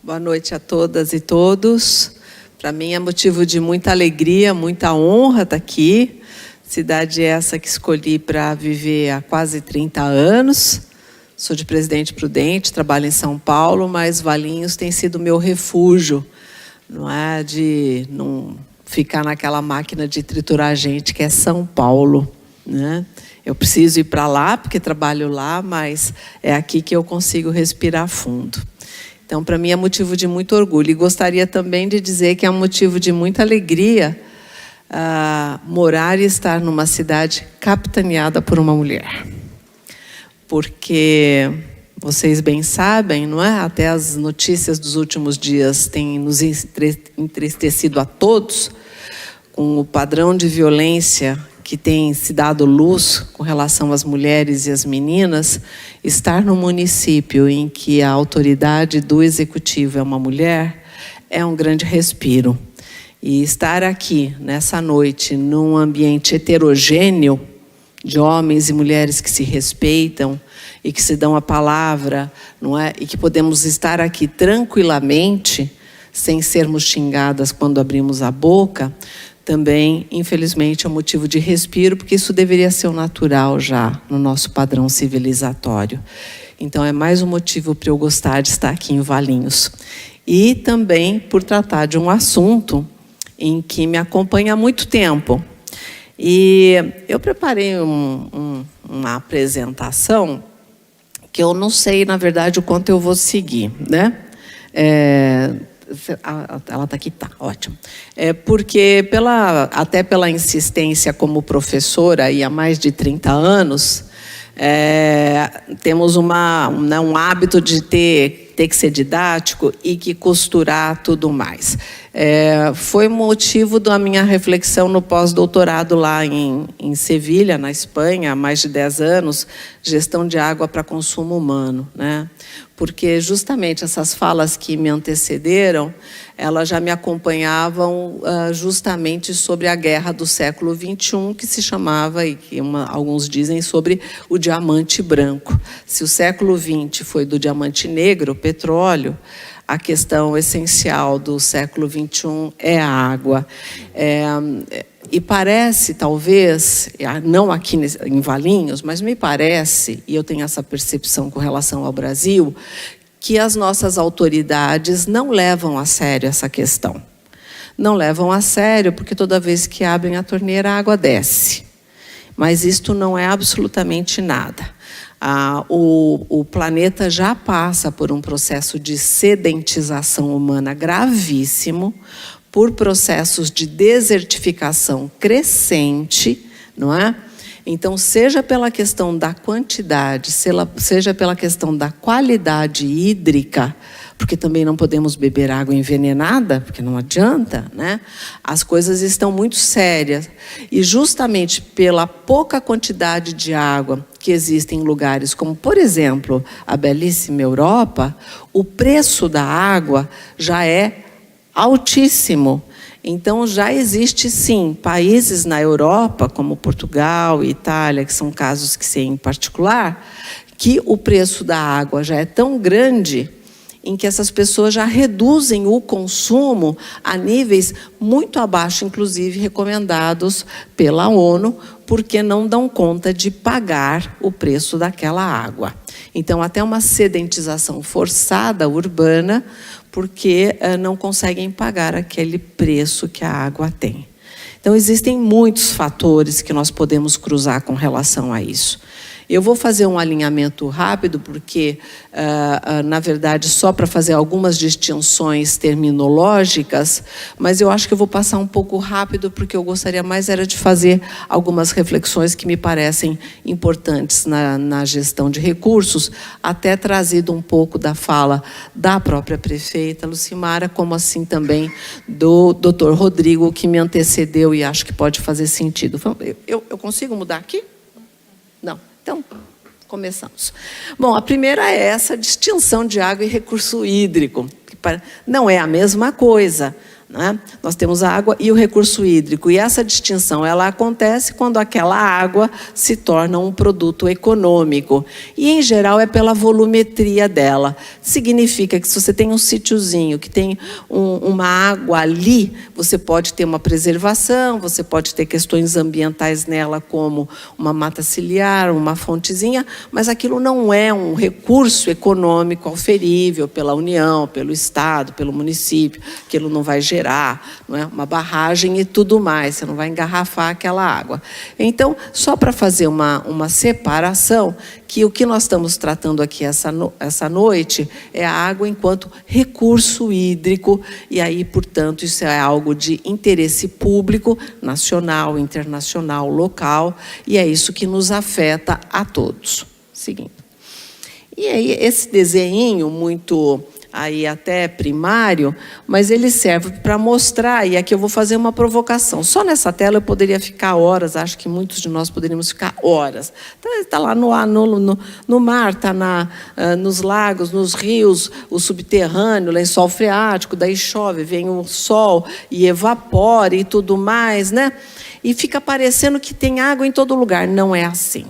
Boa noite a todas e todos. Para mim é motivo de muita alegria, muita honra estar aqui. Cidade essa que escolhi para viver há quase 30 anos. Sou de Presidente Prudente, trabalho em São Paulo, mas Valinhos tem sido meu refúgio. Não é de não ficar naquela máquina de triturar gente que é São Paulo, né? Eu preciso ir para lá porque trabalho lá, mas é aqui que eu consigo respirar fundo. Então, para mim é motivo de muito orgulho. E gostaria também de dizer que é um motivo de muita alegria morar e estar numa cidade capitaneada por uma mulher. Porque vocês bem sabem, não é? Até as notícias dos últimos dias têm nos entristecido a todos com o padrão de violência que tem se dado luz com relação às mulheres e às meninas. Estar no município em que a autoridade do executivo é uma mulher é um grande respiro. E estar aqui, nessa noite, num ambiente heterogêneo, de homens e mulheres que se respeitam e que se dão a palavra, não é? E que podemos estar aqui tranquilamente, sem sermos xingadas quando abrimos a boca, também, infelizmente, é um motivo de respiro, porque isso deveria ser o natural já no nosso padrão civilizatório. Então, é mais um motivo para eu gostar de estar aqui em Valinhos. E também por tratar de um assunto em que me acompanha há muito tempo. E eu preparei uma apresentação que eu não sei, na verdade, o quanto eu vou seguir, né? Ela está aqui, tá, ótimo. Porque até pela insistência como professora e há mais de 30 anos, temos um hábito de ter que ser didático e que costurar tudo mais. Foi motivo da minha reflexão no pós-doutorado lá em Sevilha, na Espanha, há mais de 10 anos, gestão de água para consumo humano, né? Porque justamente essas falas que me antecederam, elas já me acompanhavam justamente sobre a guerra do século XXI, que se chamava, e que alguns dizem, sobre o diamante branco. Se o século XX foi do diamante negro, petróleo, a questão essencial do século XXI é a água. E parece, talvez, não aqui em Valinhos, mas me parece, e eu tenho essa percepção com relação ao Brasil, que as nossas autoridades não levam a sério essa questão. Não levam a sério porque toda vez que abrem a torneira, a água desce. Mas isto não é absolutamente nada. O planeta já passa por um processo de sedentização humana gravíssimo, por processos de desertificação crescente, não é? Então, seja pela questão da quantidade, seja pela questão da qualidade hídrica, porque também não podemos beber água envenenada, porque não adianta, né? As coisas estão muito sérias. E justamente pela pouca quantidade de água que existe em lugares como, por exemplo, a belíssima Europa, o preço da água já é altíssimo. Então, já existe, sim, países na Europa, como Portugal e Itália, que são casos que sei em particular, que o preço da água já é tão grande em que essas pessoas já reduzem o consumo a níveis muito abaixo, inclusive recomendados pela ONU, porque não dão conta de pagar o preço daquela água. Então, até uma sedentização forçada urbana, porque não conseguem pagar aquele preço que a água tem. Então, existem muitos fatores que nós podemos cruzar com relação a isso. Eu vou fazer um alinhamento rápido, porque, na verdade, só para fazer algumas distinções terminológicas, mas eu acho que eu vou passar um pouco rápido, porque eu gostaria mais era de fazer algumas reflexões que me parecem importantes na gestão de recursos, até trazido um pouco da fala da própria prefeita Lucimara, como assim também do Dr. Rodrigo, que me antecedeu e acho que pode fazer sentido. Eu consigo mudar aqui? Não. Então, começamos. Bom, a primeira é essa distinção de água e recurso hídrico, que não é a mesma coisa, né? Nós temos a água e o recurso hídrico, e essa distinção ela acontece quando aquela água se torna um produto econômico, e em geral é pela volumetria dela. Significa que se você tem um sítiozinho que tem uma água ali, você pode ter uma preservação, você pode ter questões ambientais nela, como uma mata ciliar, uma fontezinha, mas aquilo não é um recurso econômico auferível pela União, pelo Estado, pelo município, aquilo não vai gerar, não é, uma barragem e tudo mais, você não vai engarrafar aquela água. Então, só para fazer uma separação, que o que nós estamos tratando aqui essa noite é a água enquanto recurso hídrico, e aí, portanto, isso é algo de interesse público, nacional, internacional, local, e é isso que nos afeta a todos. Seguindo. E aí, esse desenho muito aí até primário, mas ele serve para mostrar, e aqui eu vou fazer uma provocação. Só nessa tela eu poderia ficar horas, acho que muitos de nós poderíamos ficar horas. Está lá no mar, está nos lagos, nos rios, o subterrâneo, o lençol freático, daí chove, vem o sol e evapora e tudo mais, né? E fica parecendo que tem água em todo lugar. Não é assim.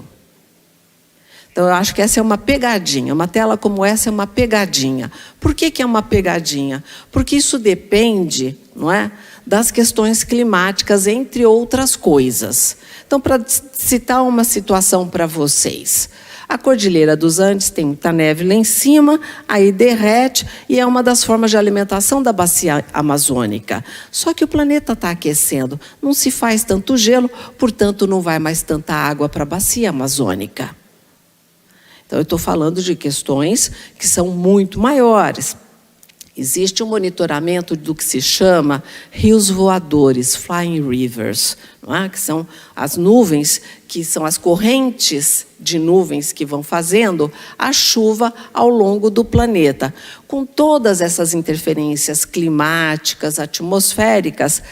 Então, eu acho que essa é uma pegadinha. Uma tela como essa é uma pegadinha. Por que é uma pegadinha? Porque isso depende, não é, das questões climáticas, entre outras coisas. Então, para citar uma situação para vocês. A Cordilheira dos Andes tem muita neve lá em cima, aí derrete, e é uma das formas de alimentação da bacia amazônica. Só que o planeta está aquecendo. Não se faz tanto gelo, portanto, não vai mais tanta água para a bacia amazônica. Então, eu estou falando de questões que são muito maiores. Existe um monitoramento do que se chama rios voadores, flying rivers, não é? Que são as nuvens, que são as correntes de nuvens que vão fazendo a chuva ao longo do planeta. Com todas essas interferências climáticas, atmosféricas,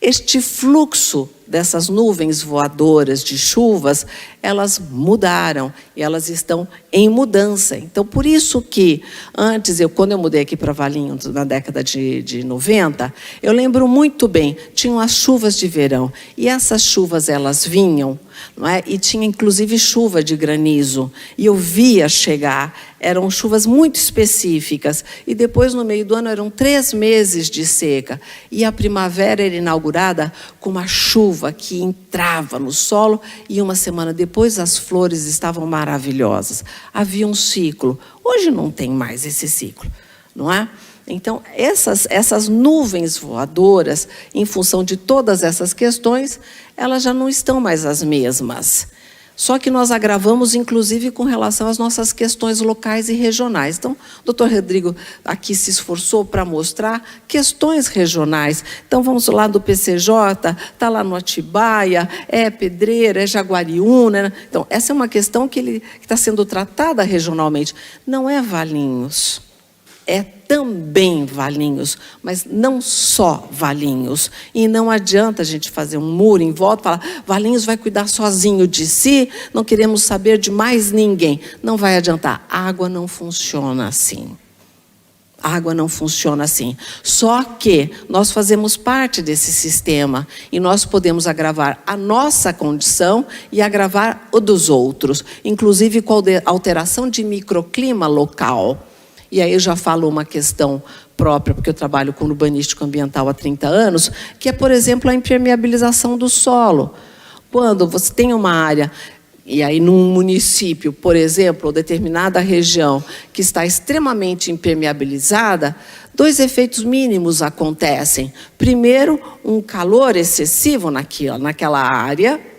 este fluxo dessas nuvens voadoras de chuvas, elas mudaram e elas estão em mudança. Então, por isso que antes, quando eu mudei aqui para Valinhos, na década de 90, eu lembro muito bem, tinham as chuvas de verão, e essas chuvas elas vinham, não é? E tinha inclusive chuva de granizo, e eu via chegar, eram chuvas muito específicas, e depois no meio do ano eram 3 meses de seca, e a primavera era inaugurada com uma chuva que entrava no solo, e uma semana depois as flores estavam maravilhosas. Havia um ciclo. Hoje não tem mais esse ciclo, não é? Então, essas nuvens voadoras, em função de todas essas questões, elas já não estão mais as mesmas. Só que nós agravamos, inclusive, com relação às nossas questões locais e regionais. Então, o Dr. Rodrigo aqui se esforçou para mostrar questões regionais. Então, vamos lá do PCJ, está lá no Atibaia, é Pedreira, é Jaguariúna, né? Então, essa é uma questão que está sendo tratada regionalmente. Não é Valinhos. É também Valinhos, mas não só Valinhos. E não adianta a gente fazer um muro em volta e falar, Valinhos vai cuidar sozinho de si, não queremos saber de mais ninguém. Não vai adiantar. A água não funciona assim. A água não funciona assim. Só que nós fazemos parte desse sistema e nós podemos agravar a nossa condição e agravar o dos outros, inclusive com a alteração de microclima local. E aí eu já falo uma questão própria, porque eu trabalho com urbanístico ambiental há 30 anos, que é, por exemplo, a impermeabilização do solo. Quando você tem uma área, e aí num município, por exemplo, ou determinada região, que está extremamente impermeabilizada, 2 efeitos mínimos acontecem. Primeiro, um calor excessivo naquela área.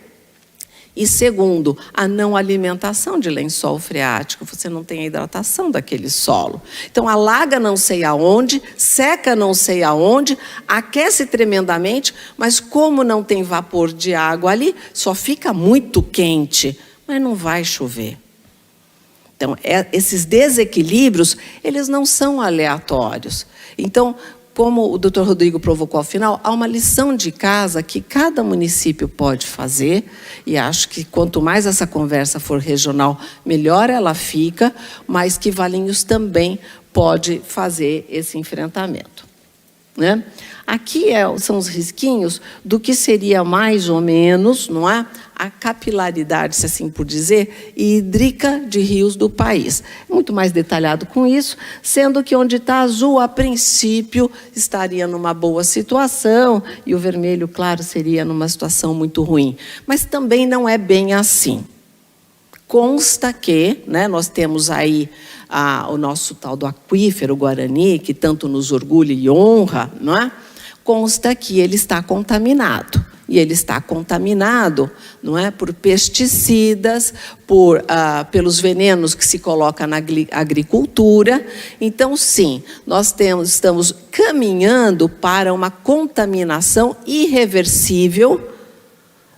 E segundo, a não alimentação de lençol freático, você não tem a hidratação daquele solo. Então, alaga não sei aonde, seca não sei aonde, aquece tremendamente, mas como não tem vapor de água ali, só fica muito quente, mas não vai chover. Então, esses desequilíbrios, eles não são aleatórios. Então, como o Dr. Rodrigo provocou ao final, há uma lição de casa que cada município pode fazer, e acho que quanto mais essa conversa for regional, melhor ela fica, mas que Valinhos também pode fazer esse enfrentamento. né? Aqui são os risquinhos do que seria mais ou menos, não é, a capilaridade, se assim por dizer, hídrica de rios do país. Muito mais detalhado com isso, sendo que onde está azul, a princípio, estaria numa boa situação e o vermelho, claro, seria numa situação muito ruim. Mas também não é bem assim. Consta que, né, nós temos aí o nosso tal do aquífero Guarani, que tanto nos orgulha e honra, não é? Consta que ele está contaminado. E ele está contaminado, não é, por pesticidas, pelos venenos que se coloca na agricultura. Então, sim, nós estamos caminhando para uma contaminação irreversível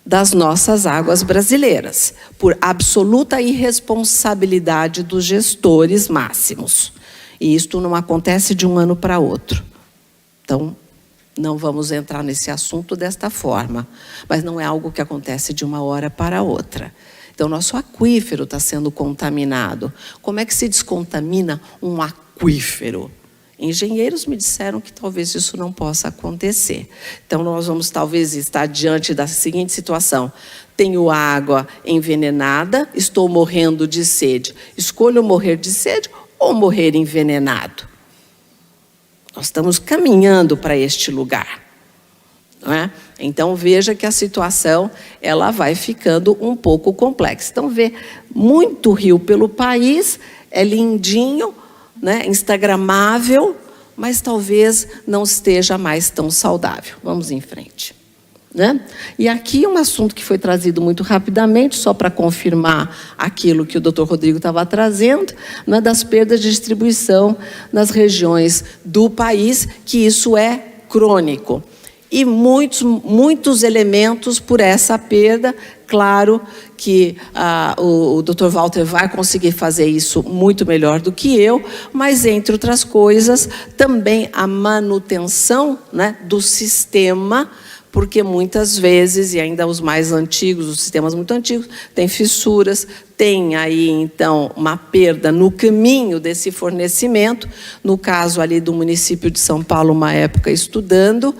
das nossas águas brasileiras, por absoluta irresponsabilidade dos gestores máximos. E isto não acontece de um ano para outro. Então, não vamos entrar nesse assunto desta forma, mas não é algo que acontece de uma hora para outra. Então, nosso aquífero está sendo contaminado. Como é que se descontamina um aquífero? Engenheiros me disseram que talvez isso não possa acontecer. Então, nós vamos talvez estar diante da seguinte situação. Tenho água envenenada, estou morrendo de sede. Escolho morrer de sede ou morrer envenenado? Nós estamos caminhando para este lugar, não é? Então, veja que a situação ela vai ficando um pouco complexa. Então, vê muito rio pelo país, é lindinho, né, instagramável, mas talvez não esteja mais tão saudável. Vamos em frente. Né? E aqui um assunto que foi trazido muito rapidamente, só para confirmar aquilo que o Dr. Rodrigo estava trazendo, né, das perdas de distribuição nas regiões do país, que isso é crônico. E muitos elementos por essa perda. Claro que o Dr. Walter vai conseguir fazer isso muito melhor do que eu, mas, entre outras coisas, também a manutenção, né, do sistema, porque muitas vezes, e ainda os mais antigos, os sistemas muito antigos, tem fissuras, tem aí, então, uma perda no caminho desse fornecimento. No caso ali do município de São Paulo, uma época estudando,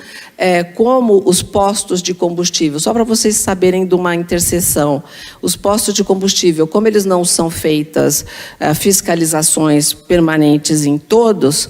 como os postos de combustível, só para vocês saberem de uma interseção, os postos de combustível, como eles não são feitas fiscalizações permanentes em todos,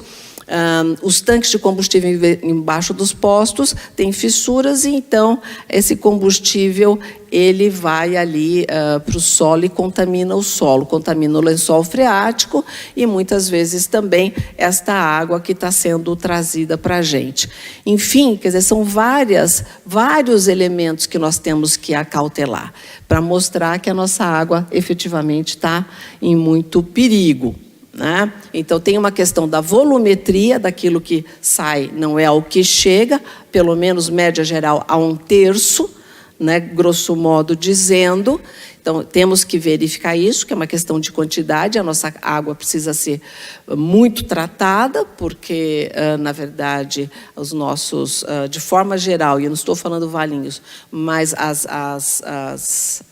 os tanques de combustível embaixo dos postos têm fissuras, e então esse combustível ele vai ali para o solo e contamina o solo, contamina o lençol freático e muitas vezes também esta água que está sendo trazida para a gente. Enfim, quer dizer, são vários elementos que nós temos que acautelar para mostrar que a nossa água efetivamente está em muito perigo. Né? Então, tem uma questão da volumetria, daquilo que sai não é ao que chega, pelo menos, média geral, a 1/3, né? Grosso modo dizendo. Então, temos que verificar isso, que é uma questão de quantidade. A nossa água precisa ser muito tratada, porque, na verdade, os nossos, de forma geral, e eu não estou falando Valinhos, mas as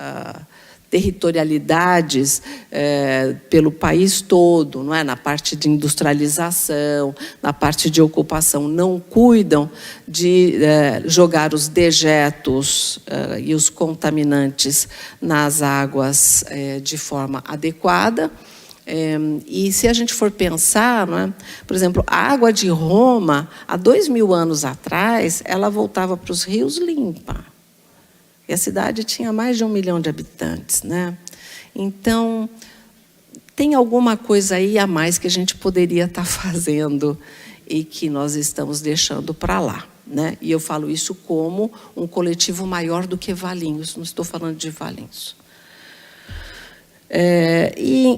territorialidades pelo país todo, não é? Na parte de industrialização, na parte de ocupação, não cuidam de jogar os dejetos e os contaminantes nas águas de forma adequada. E se a gente for pensar, não é? Por exemplo, a água de Roma, há 2000 anos atrás, ela voltava para os rios limpa. E a cidade tinha mais de 1 milhão de habitantes, né? Então, tem alguma coisa aí a mais que a gente poderia estar fazendo e que nós estamos deixando para lá, né? E eu falo isso como um coletivo maior do que Valinhos, não estou falando de Valinhos.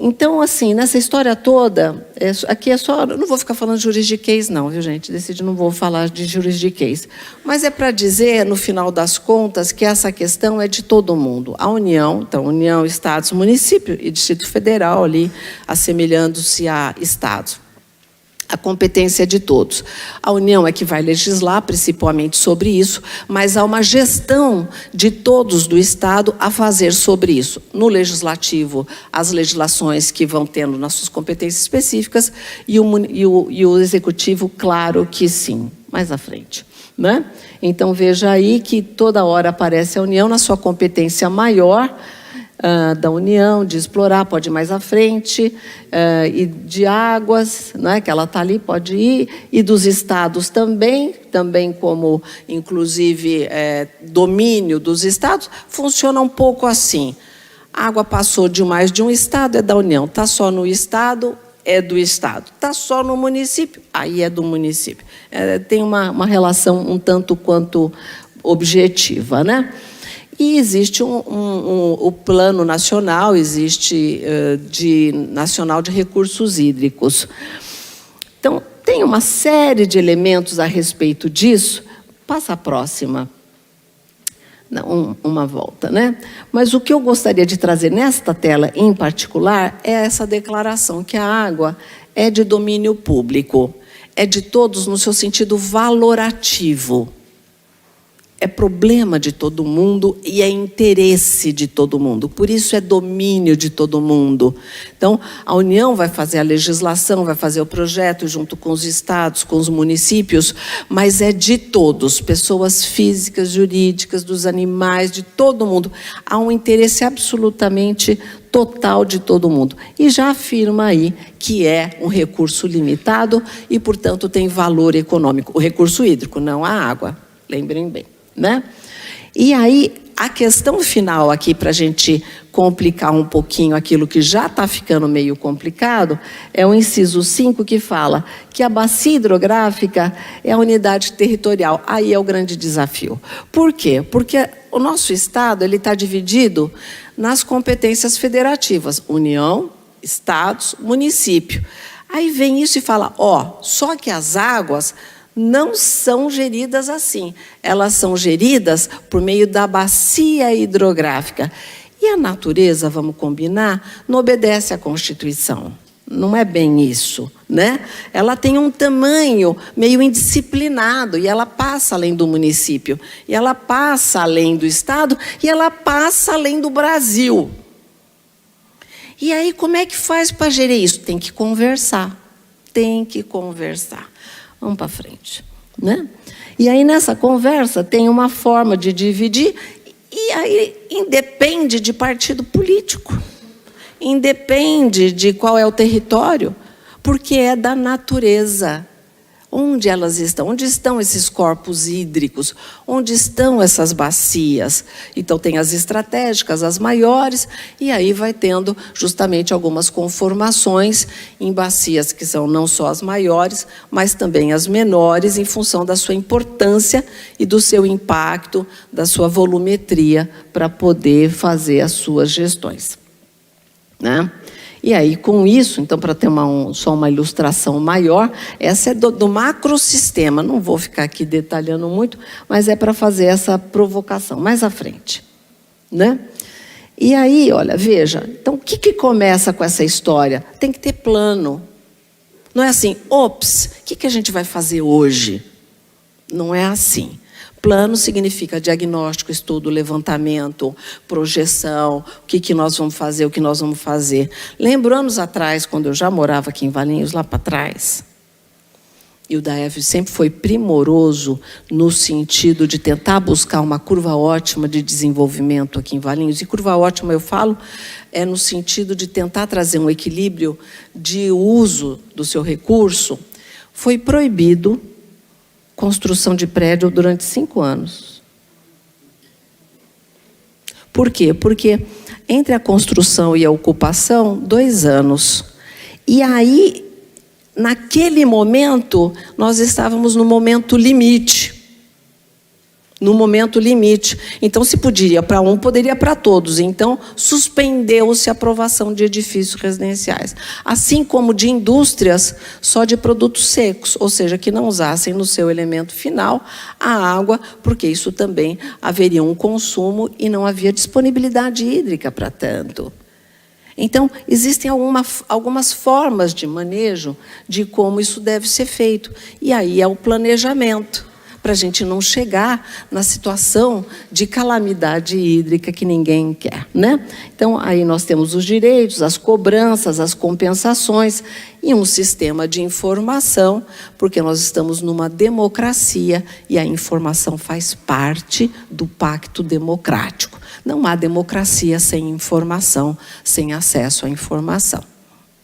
Então, assim, nessa história toda, aqui é só... Eu não vou ficar falando de juridiquês, não, viu, gente? Decidi, não vou falar de juridiquês. Mas é para dizer, no final das contas, que essa questão é de todo mundo. A União, então, União, Estados, Município e Distrito Federal, ali, assemelhando-se a Estados. A competência é de todos. A União é que vai legislar, principalmente sobre isso, mas há uma gestão de todos do Estado a fazer sobre isso. No Legislativo, as legislações que vão tendo nas suas competências específicas, e o Executivo, claro que sim, mais à frente. Né? Então, veja aí que toda hora aparece a União na sua competência maior, da União, de explorar, pode ir mais à frente, e de águas, né, que ela está ali, pode ir, e dos estados também como, inclusive, domínio dos estados, funciona um pouco assim. A água passou de mais de um estado, é da União. Está só no estado, é do estado. Está só no município, aí é do município. Tem uma relação um tanto quanto objetiva, né? E existe o Plano Nacional, existe Nacional de Recursos Hídricos. Então, tem uma série de elementos a respeito disso. Passa a próxima. Não, uma volta, né? Mas o que eu gostaria de trazer nesta tela, em particular, é essa declaração que a água é de domínio público. É de todos no seu sentido valorativo. É problema de todo mundo e é interesse de todo mundo. Por isso é domínio de todo mundo. Então, a União vai fazer a legislação, vai fazer o projeto junto com os estados, com os municípios, mas é de todos, pessoas físicas, jurídicas, dos animais, de todo mundo. Há um interesse absolutamente total de todo mundo. E já afirma aí que é um recurso limitado e, portanto, tem valor econômico. O recurso hídrico, não a água. Lembrem bem. Né? E aí, a questão final aqui, para a gente complicar um pouquinho aquilo que já está ficando meio complicado, é o inciso 5, que fala que a bacia hidrográfica é a unidade territorial. Aí é o grande desafio. Por quê? Porque o nosso Estado está dividido nas competências federativas, União, Estados, município. Aí vem isso e fala, só que as águas não são geridas assim. Elas são geridas por meio da bacia hidrográfica. E a natureza, vamos combinar, não obedece à Constituição. Não é bem isso, né? Ela tem um tamanho meio indisciplinado e ela passa além do município, e ela passa além do Estado, e ela passa além do Brasil. E aí, como é que faz para gerir isso? Tem que conversar. Tem que conversar. Vamos para frente, né? E aí, nessa conversa, tem uma forma de dividir, e aí independe de partido político, independe de qual é o território, porque é da natureza. Onde elas estão? Onde estão esses corpos hídricos? Onde estão essas bacias? Então, tem as estratégicas, as maiores, e aí vai tendo justamente algumas conformações em bacias que são não só as maiores, mas também as menores, em função da sua importância e do seu impacto, da sua volumetria, para poder fazer as suas gestões. Né? E aí, com isso, então, para ter só uma ilustração maior, essa é do macrosistema. Não vou ficar aqui detalhando muito, mas é para fazer essa provocação mais à frente. Né? E aí, olha, veja, então, o que começa com essa história? Tem que ter plano. Não é assim, o que a gente vai fazer hoje? Não é assim. Plano significa diagnóstico, estudo, levantamento, projeção, o que nós vamos fazer, o que nós vamos fazer. Lembro anos atrás, quando eu já morava aqui em Valinhos, lá para trás, e o DAEV sempre foi primoroso no sentido de tentar buscar uma curva ótima de desenvolvimento aqui em Valinhos. E curva ótima, eu falo, é no sentido de tentar trazer um equilíbrio de uso do seu recurso. Foi proibido construção de prédio durante 5 anos. Por quê? Porque entre a construção e a ocupação, 2 anos. E aí, naquele momento, nós estávamos no momento limite. No momento limite. Então, se podia para um, poderia para todos. Então, suspendeu-se a aprovação de edifícios residenciais. Assim como de indústrias só de produtos secos, ou seja, que não usassem no seu elemento final a água, porque isso também haveria um consumo e não havia disponibilidade hídrica para tanto. Então, existem algumas formas de manejo de como isso deve ser feito. E aí é o planejamento, para a gente não chegar na situação de calamidade hídrica que ninguém quer, né? Então, aí nós temos os direitos, as cobranças, as compensações e um sistema de informação, porque nós estamos numa democracia e a informação faz parte do pacto democrático. Não há democracia sem informação, sem acesso à informação,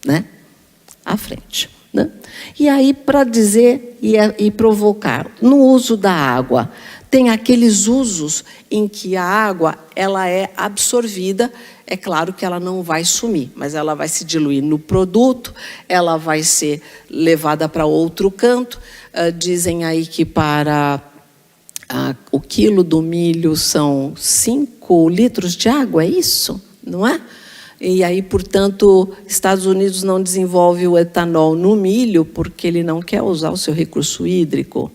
né? À frente, né? E aí, para dizer e provocar, no uso da água, tem aqueles usos em que a água ela é absorvida, é claro que ela não vai sumir, mas ela vai se diluir no produto, ela vai ser levada para outro canto. Dizem aí que para o quilo do milho são 5 litros de água, é isso? Não é? E aí, portanto, Estados Unidos não desenvolve o etanol no milho porque ele não quer usar o seu recurso hídrico.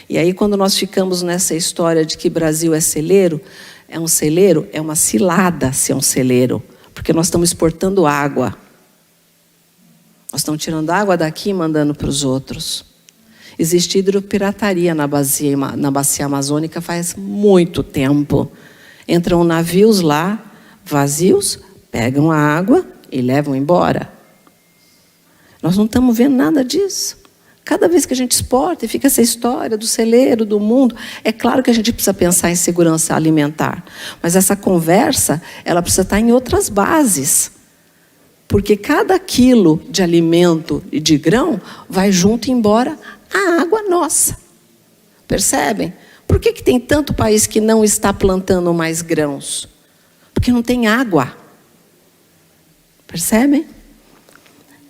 E aí, quando nós ficamos nessa história de que Brasil é celeiro, é uma cilada ser um celeiro, porque nós estamos exportando água. Nós estamos tirando água daqui e mandando para os outros. Existe hidropirataria na bacia amazônica faz muito tempo. Entram navios lá, vazios, pegam a água e levam embora. Nós não estamos vendo nada disso. Cada vez que a gente exporta e fica essa história do celeiro, do mundo, é claro que a gente precisa pensar em segurança alimentar. Mas essa conversa, ela precisa estar em outras bases. Porque cada quilo de alimento e de grão vai junto embora a água nossa. Percebem? Por que tem tanto país que não está plantando mais grãos? Porque não tem água. Percebem?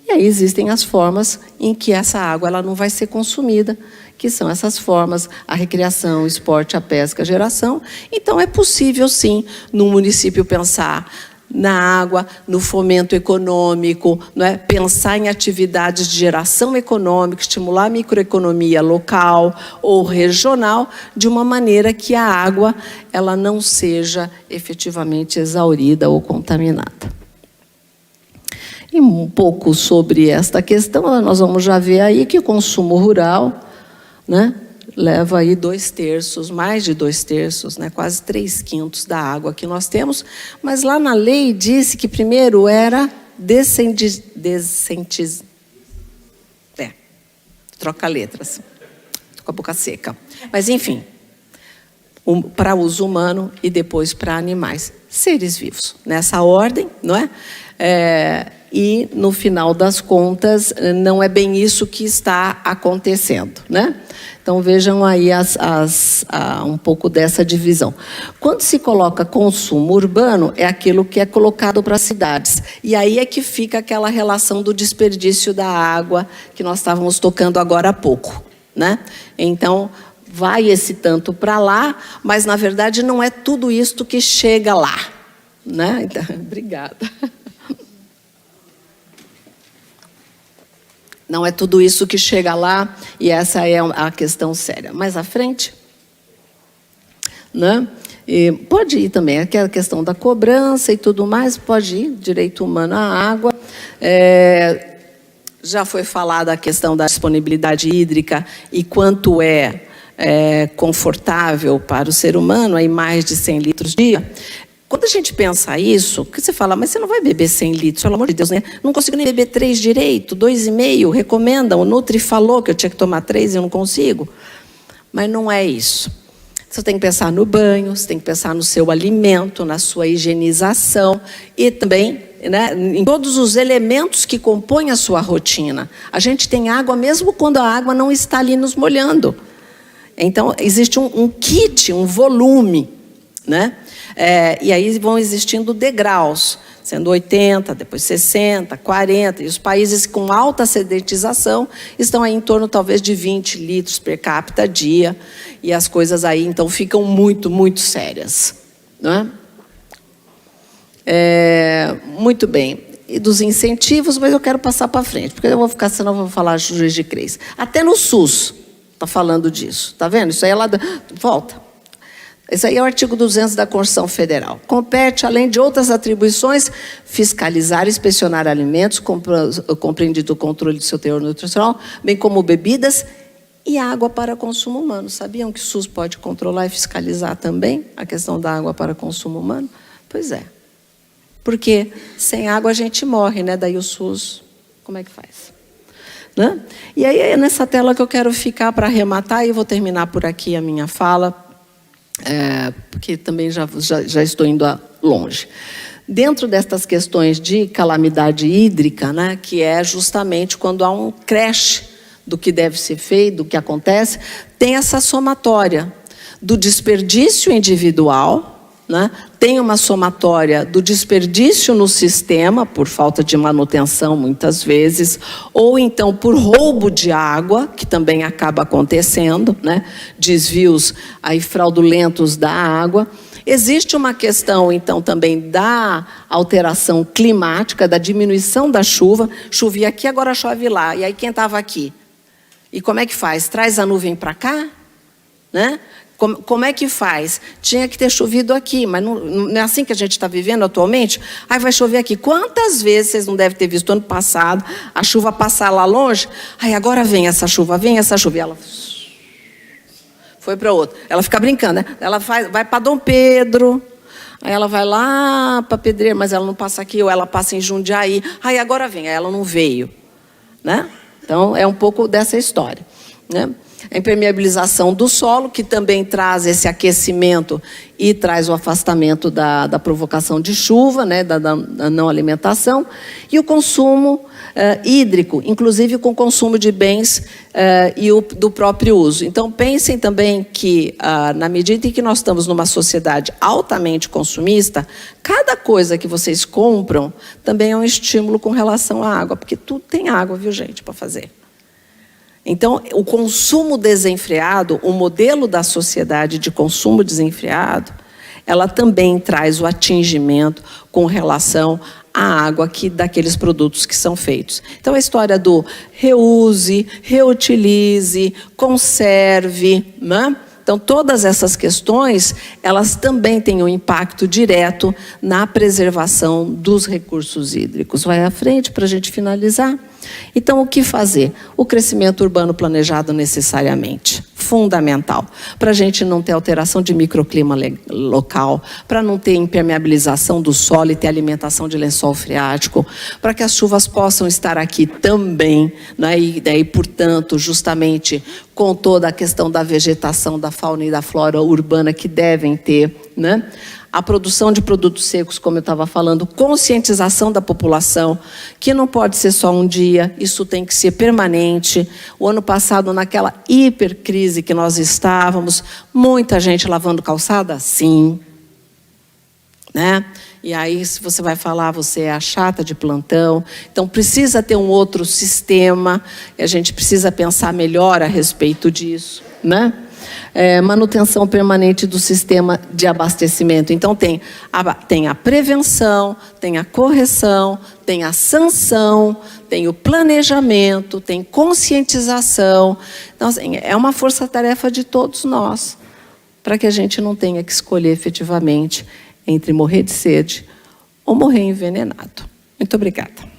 E aí existem as formas em que essa água ela não vai ser consumida, que são essas formas, a recreação, o esporte, a pesca, a geração. Então é possível, sim, no município pensar na água, no fomento econômico, não é? Pensar em atividades de geração econômica, estimular a microeconomia local ou regional, de uma maneira que a água ela não seja efetivamente exaurida ou contaminada. E um pouco sobre esta questão, nós vamos já ver aí que o consumo rural, né, leva aí 2/3, mais de 2/3, né, quase 3/5 da água que nós temos. Mas lá na lei disse que primeiro era troca letras, tô com a boca seca. Mas enfim, para uso humano e depois para animais, seres vivos, nessa ordem, não é? E, no final das contas, não é bem isso que está acontecendo, né? Então, vejam aí um pouco dessa divisão. Quando se coloca consumo urbano, é aquilo que é colocado para as cidades. E aí é que fica aquela relação do desperdício da água que nós estávamos tocando agora há pouco, né? Então, vai esse tanto para lá, mas, na verdade, não é tudo isto que chega lá, né? Então, obrigada. Não é tudo isso que chega lá, e essa é a questão séria. Mais à frente, né? E pode ir também, aqui é a questão da cobrança e tudo mais, pode ir, direito humano à água. Já foi falada a questão da disponibilidade hídrica e quanto é confortável para o ser humano, aí mais de 100 litros dia. Quando a gente pensa isso, que você fala, mas você não vai beber 100 litros, pelo amor de Deus, né? Não consigo nem beber 3 direito, 2,5, recomendam, o Nutri falou que eu tinha que tomar 3 e eu não consigo. Mas não é isso. Você tem que pensar no banho, você tem que pensar no seu alimento, na sua higienização e também, né, em todos os elementos que compõem a sua rotina. A gente tem água mesmo quando a água não está ali nos molhando. Então, existe um kit, um volume, né? E aí vão existindo degraus, sendo 80, depois 60, 40, e os países com alta sedentização estão aí em torno talvez de 20 litros per capita dia, e as coisas aí então ficam muito, muito sérias, não é? Muito bem. E dos incentivos, mas eu quero passar para frente, porque eu vou ficar, senão eu vou falar juiz de CREs. Até no SUS está falando disso, está vendo? Isso aí é lá volta. Esse aí é o artigo 200 da Constituição Federal. Compete, além de outras atribuições, fiscalizar e inspecionar alimentos, compreendido o controle do seu teor nutricional, bem como bebidas e água para consumo humano. Sabiam que o SUS pode controlar e fiscalizar também a questão da água para consumo humano? Pois é. Porque sem água a gente morre, né? Daí o SUS, como é que faz? Né? E aí é nessa tela que eu quero ficar para arrematar, e vou terminar por aqui a minha fala, porque também já estou indo longe. Dentro destas questões de calamidade hídrica, né, que é justamente quando há um crash do que deve ser feito, do que acontece, tem essa somatória do desperdício individual, né, tem uma somatória do desperdício no sistema, por falta de manutenção, muitas vezes, ou então por roubo de água, que também acaba acontecendo, né, desvios aí fraudulentos da água. Existe uma questão, então, também da alteração climática, da diminuição da chuva. Chovia aqui, agora chove lá. E aí quem estava aqui? E como é que faz? Traz a nuvem para cá? Né? Como é que faz? Tinha que ter chovido aqui, mas não é assim que a gente está vivendo atualmente? Aí vai chover aqui. Quantas vezes vocês não devem ter visto ano passado a chuva passar lá longe? Aí agora vem essa chuva. E ela foi para outra. Ela fica brincando, né? Ela vai para Dom Pedro, aí ela vai lá para Pedreira, mas ela não passa aqui, ou ela passa em Jundiaí. Aí agora vem, aí ela não veio. Né? Então, é um pouco dessa história. Né? A impermeabilização do solo, que também traz esse aquecimento e traz o afastamento da provocação de chuva, né, da não alimentação, e o consumo hídrico, inclusive com o consumo de bens e do próprio uso. Então, pensem também que, na medida em que nós estamos numa sociedade altamente consumista, cada coisa que vocês compram também é um estímulo com relação à água, porque tudo tem água, viu, gente, para fazer. Então, o consumo desenfreado, o modelo da sociedade de consumo desenfreado, ela também traz o atingimento com relação à água daqueles produtos que são feitos. Então, a história do reuse, reutilize, conserve, né? Então, todas essas questões, elas também têm um impacto direto na preservação dos recursos hídricos. Vai à frente para a gente finalizar. Então, o que fazer? O crescimento urbano planejado necessariamente, fundamental, para a gente não ter alteração de microclima local, para não ter impermeabilização do solo e ter alimentação de lençol freático, para que as chuvas possam estar aqui também, né? E daí, portanto, justamente com toda a questão da vegetação, da fauna e da flora urbana que devem ter, né? A produção de produtos secos, como eu estava falando, conscientização da população, que não pode ser só um dia, isso tem que ser permanente. O ano passado, naquela hipercrise que nós estávamos, muita gente lavando calçada? Sim. Né? E aí, se você vai falar, você é a chata de plantão. Então, precisa ter um outro sistema, e a gente precisa pensar melhor a respeito disso, né? Manutenção permanente do sistema de abastecimento. Então, tem a prevenção, tem a correção, tem a sanção, tem o planejamento, tem conscientização. Então, assim, é uma força-tarefa de todos nós, para que a gente não tenha que escolher efetivamente entre morrer de sede ou morrer envenenado. Muito obrigada.